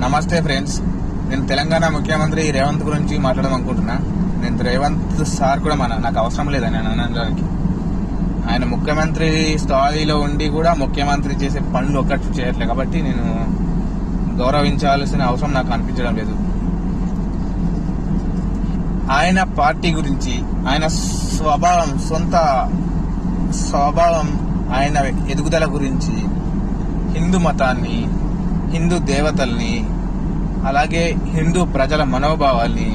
నమస్తే ఫ్రెండ్స్, నేను తెలంగాణ ముఖ్యమంత్రి రేవంత్ గురించి మాట్లాడమనుకుంటున్నా. నేను రేవంత్ సార్ కూడా నాకు అవసరం లేదని అనడానికి. ఆయన ముఖ్యమంత్రి స్థాయిలో ఉండి కూడా ముఖ్యమంత్రి చేసే పనులు ఒక్కటి చేయట్లేదు కాబట్టి నేను గౌరవించాల్సిన అవసరం నాకు అనిపించడం లేదు. ఆయన పార్టీ గురించి, ఆయన సొంత స్వభావం, ఆయన ఎదుగుదల గురించి, హిందూ మతాన్ని, హిందూ దేవతల్ని, అలాగే హిందూ ప్రజల మనోభావాల్ని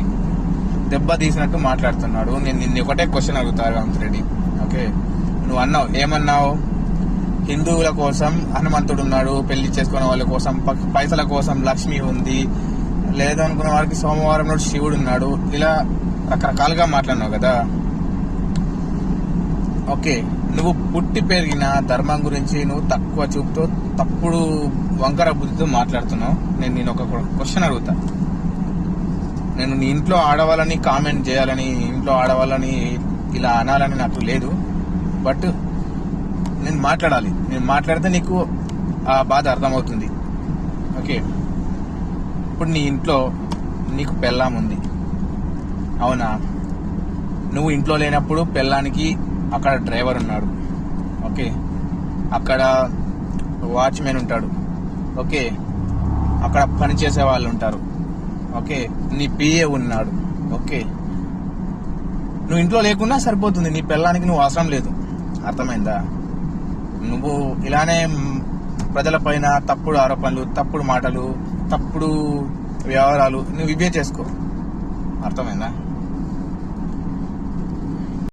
దెబ్బతీసినట్టు మాట్లాడుతున్నాడు. నేను నిన్ను ఒకటే క్వశ్చన్ అడుగుతా రేవంత్ రెడ్డి. ఓకే, నువ్వు ఏమన్నావు? హిందువుల కోసం హనుమంతుడు ఉన్నాడు, పెళ్లి చేసుకునే వాళ్ళ కోసం, పైసల కోసం లక్ష్మి ఉంది, లేదనుకున్న వారికి సోమవారం నాడు శివుడు ఉన్నాడు, ఇలా రకరకాలుగా మాట్లాడినావు కదా. ఓకే, నువ్వు పుట్టి పెరిగిన ధర్మం గురించి నువ్వు తక్కువ చూపుతో, తప్పుడు వంకర బుద్ధితో మాట్లాడుతున్నావు. నేను ఒక క్వశ్చన్ అడుగుతా. నేను నీ ఇంట్లో ఆడవాళ్ళని కామెంట్ చేయాలని, ఇంట్లో ఆడవాళ్ళని ఇలా అనాలని నాకు లేదు. బట్ నేను మాట్లాడాలి. నేను మాట్లాడితే నీకు ఆ బాధ అర్థమవుతుంది. ఓకే, ఇప్పుడు నీ ఇంట్లో నీకు పెళ్ళాం ఉంది, అవునా? నువ్వు ఇంట్లో లేనప్పుడు పెళ్ళానికి అక్కడ డ్రైవర్ ఉన్నాడు, ఓకే, అక్కడ వాచ్మెన్ ఉంటాడు, ఓకే, అక్కడ పనిచేసే వాళ్ళు ఉంటారు, ఓకే, నీ పిఏ ఉన్నాడు, ఓకే. నువ్వు ఇంట్లో లేకున్నా సరిపోతుంది, నీ పెళ్ళానికి నువ్వు అవసరం లేదు. అర్థమైందా? నువ్వు ఇలానే ప్రజల పైన తప్పుడు ఆరోపణలు, తప్పుడు మాటలు, తప్పుడు వ్యవహారాలు నువ్వు ఇవే చేసుకో. అర్థమైందా?